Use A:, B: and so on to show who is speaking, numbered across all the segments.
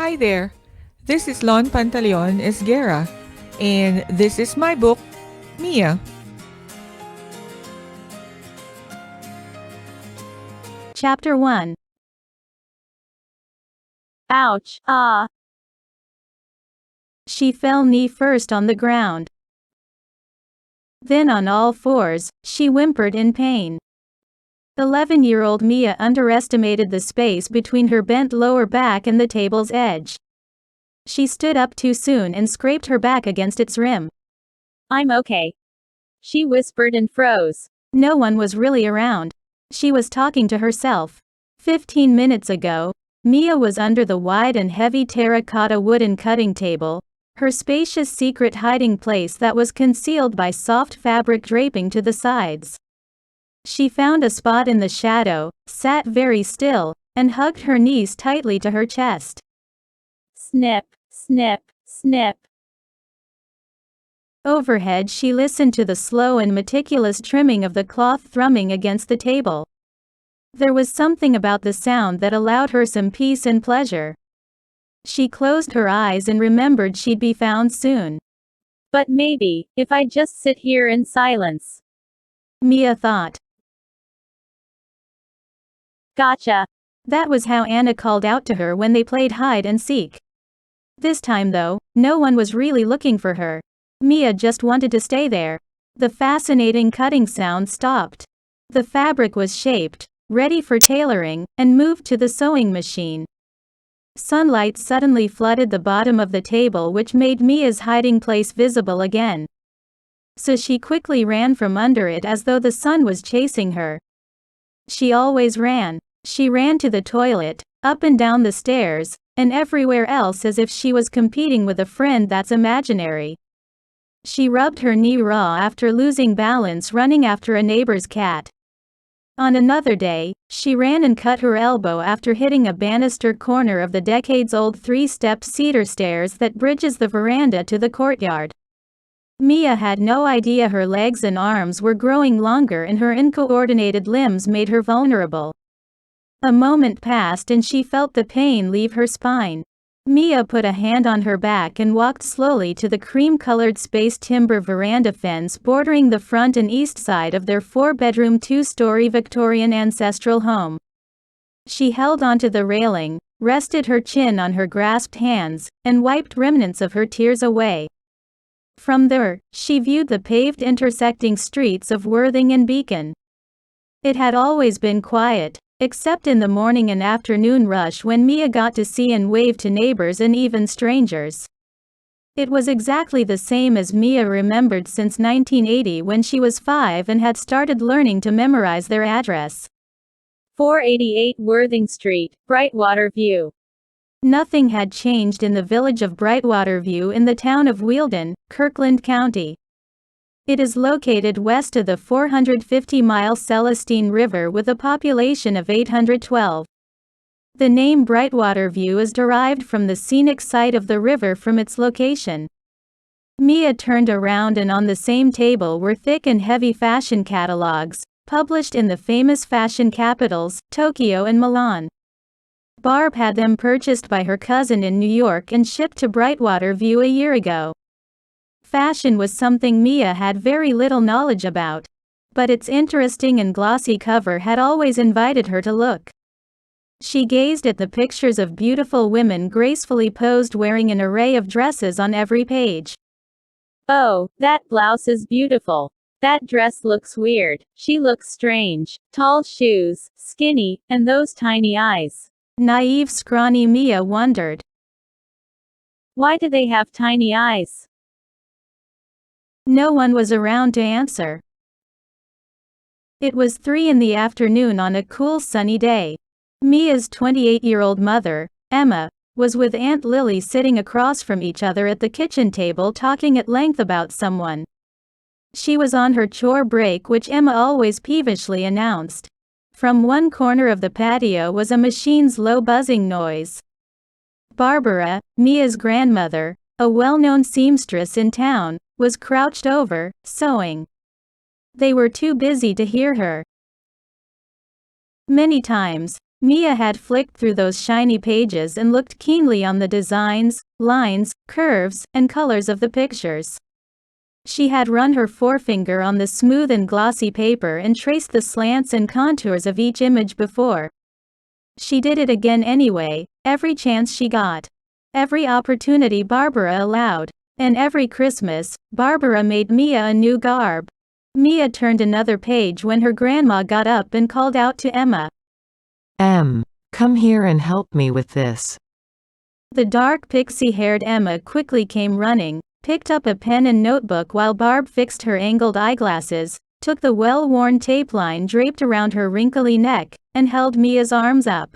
A: Hi there, this is Lon Pantaleon-ESGUERRA, and this is my book, Mia.
B: Chapter 1. Ouch, ah. She fell knee first on the ground. Then on all fours, she whimpered in pain. 11-year-old Mia underestimated the space between her bent lower back and the table's edge. She stood up too soon and scraped her back against its rim.
C: "I'm okay," she whispered and froze.
B: No one was really around. She was talking to herself. 15 minutes ago, Mia was under the wide and heavy terracotta wooden cutting table, her spacious secret hiding place that was concealed by soft fabric draping to the sides. She found a spot in the shadow, sat very still, and hugged her knees tightly to her chest.
C: Snip, snip, snip.
B: Overhead she listened to the slow and meticulous trimming of the cloth thrumming against the table. There was something about the sound that allowed her some peace and pleasure. She closed her eyes and remembered she'd be found soon.
C: But maybe, if I just sit here in silence.
B: Mia thought.
C: Gotcha.
B: That was how Anna called out to her when they played hide and seek. This time though, no one was really looking for her. Mia just wanted to stay there. The fascinating cutting sound stopped. The fabric was shaped, ready for tailoring, and moved to the sewing machine. Sunlight suddenly flooded the bottom of the table, which made Mia's hiding place visible again. So she quickly ran from under it as though the sun was chasing her. She always ran. She ran to the toilet, up and down the stairs, and everywhere else as if she was competing with a friend that's imaginary. She rubbed her knee raw after losing balance running after a neighbor's cat. On another day, she ran and cut her elbow after hitting a banistered corner of the decades-old 3-step cedar stairs that bridges the veranda to the courtyard. Mia had no idea her legs and arms were growing longer and her uncoordinated limbs made her vulnerable. A moment passed and she felt the pain leave her spine. Mia put a hand on her back and walked slowly to the cream-colored spaced timber veranda fence bordering the front and east side of their 4-bedroom 2-story Victorian ancestral home. She held onto the railing, rested her chin on her grasped hands, and wiped remnants of her tears away. From there, she viewed the paved intersecting streets of Worthing and Beacon. It had always been quiet, except in the morning and afternoon rush when Mia got to see and wave to neighbors and even strangers. It was exactly the same as Mia remembered since 1980 when she was 5 and had started learning to memorize their address.
C: 488 Worthing Street, Brightwater View.
B: Nothing had changed in the village of Brightwater View in the town of Wheeldon, Kirkland County. It is located west of the 450-mile Celestine River with a population of 812. The name Brightwater View is derived from the scenic site of the river from its location. Mia turned around and on the same table were thick and heavy fashion catalogs, published in the famous fashion capitals, Tokyo and Milan. Barb had them purchased by her cousin in New York and shipped to Brightwater View a year ago. Fashion was something Mia had very little knowledge about, but its interesting and glossy cover had always invited her to look. She gazed at the pictures of beautiful women gracefully posed wearing an array of dresses on every page.
C: Oh, that blouse is beautiful. That dress looks weird. She looks strange. Tall shoes, skinny, and those tiny eyes.
B: Naive scrawny Mia wondered.
C: Why do they have tiny eyes?
B: No one was around to answer. It was 3 in the afternoon on a cool sunny day. Mia's 28-year-old mother, Emma, was with Aunt Lily sitting across from each other at the kitchen table talking at length about someone. She was on her chore break, which Emma always peevishly announced. From one corner of the patio was a machine's low buzzing noise. Barbara, Mia's grandmother, a well-known seamstress in town, was crouched over, sewing. They were too busy to hear her. Many times, Mia had flicked through those shiny pages and looked keenly on the designs, lines, curves, and colors of the pictures. She had run her forefinger on the smooth and glossy paper and traced the slants and contours of each image before. She did it again anyway, every chance she got. Every opportunity Barbara allowed. And every Christmas, Barbara made Mia a new garb. Mia turned another page when her grandma got up and called out to Emma.
D: Come here and help me with this.
B: The dark pixie-haired Emma quickly came running, picked up a pen and notebook while Barb fixed her angled eyeglasses, took the well-worn tape line draped around her wrinkly neck, and held Mia's arms up.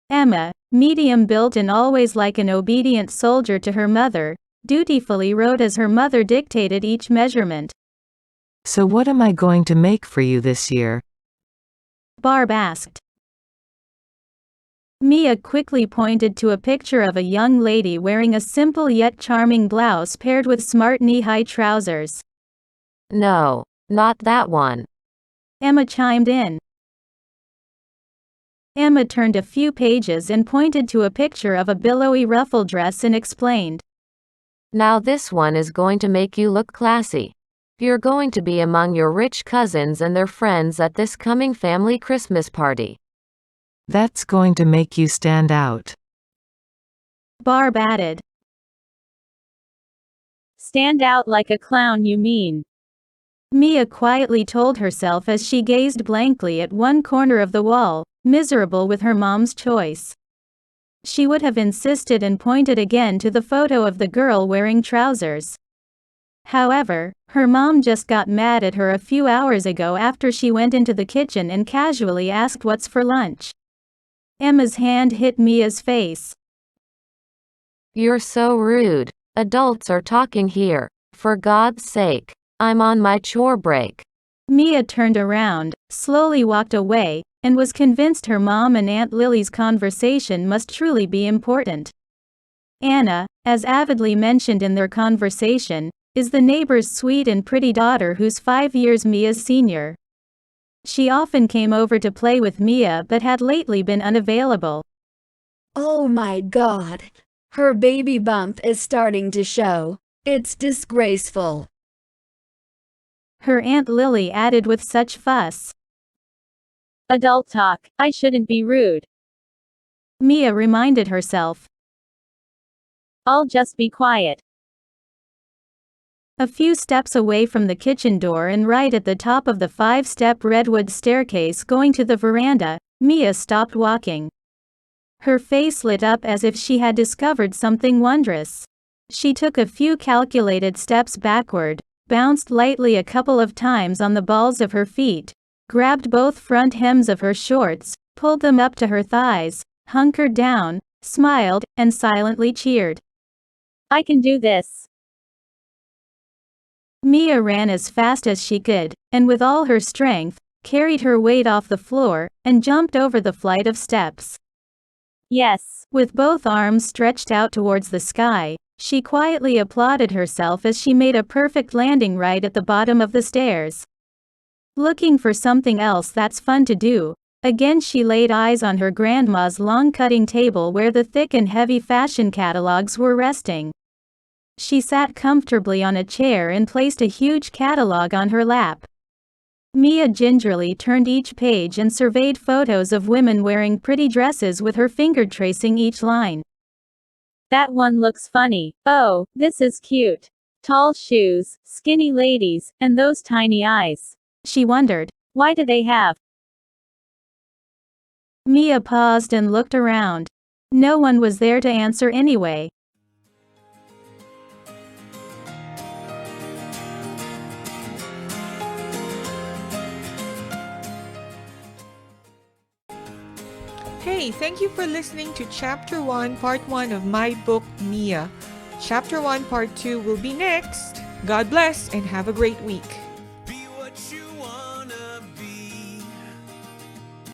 B: Emma, medium-built and always like an obedient soldier to her mother, dutifully wrote as her mother dictated each measurement.
D: So what am I going to make for you this year?
B: Barb asked. Mia quickly pointed to a picture of a young lady wearing a simple yet charming blouse paired with smart knee-high trousers.
E: No, not that one.
B: Emma chimed in. Emma turned a few pages and pointed to a picture of a billowy ruffle dress and explained.
E: Now this one is going to make you look classy. You're going to be among your rich cousins and their friends at this coming family Christmas party.
D: That's going to make you stand out.
B: Barb added.
C: Stand out like a clown, you mean?
B: Mia quietly told herself as she gazed blankly at one corner of the wall, miserable with her mom's choice. She would have insisted and pointed again to the photo of the girl wearing trousers. However, her mom just got mad at her a few hours ago after she went into the kitchen and casually asked what's for lunch. Emma's hand hit Mia's face.
E: You're so rude. Adults are talking here. For God's sake. I'm on my chore break.
B: Mia turned around, slowly walked away, and was convinced her mom and Aunt Lily's conversation must truly be important. Anna, as avidly mentioned in their conversation, is the neighbor's sweet and pretty daughter who's 5 years Mia's senior. She often came over to play with Mia but had lately been unavailable.
F: Oh my God! Her baby bump is starting to show. It's disgraceful.
B: Her Aunt Lily added with such fuss.
C: Adult talk, I shouldn't be rude.
B: Mia reminded herself.
C: I'll just be quiet.
B: A few steps away from the kitchen door and right at the top of the 5-step redwood staircase going to the veranda, Mia stopped walking. Her face lit up as if she had discovered something wondrous. She took a few calculated steps backward, bounced lightly a couple of times on the balls of her feet, grabbed both front hems of her shorts, pulled them up to her thighs, hunkered down, smiled, and silently cheered.
C: I can do this.
B: Mia ran as fast as she could, and with all her strength, carried her weight off the floor, and jumped over the flight of steps.
C: Yes.
B: With both arms stretched out towards the sky, she quietly applauded herself as she made a perfect landing right at the bottom of the stairs. Looking for something else that's fun to do, again she laid eyes on her grandma's long cutting table where the thick and heavy fashion catalogs were resting. She sat comfortably on a chair and placed a huge catalog on her lap. Mia gingerly turned each page and surveyed photos of women wearing pretty dresses with her finger tracing each line.
C: That one looks funny. Oh, this is cute. Tall shoes, skinny ladies, and those tiny eyes.
B: She wondered.
C: Why do they have?
B: Mia paused and looked around. No one was there to answer anyway.
A: Hey, thank you for listening to Chapter 1, Part 1 of my book, Mia. Chapter 1, Part 2 will be next. God bless and have a great week.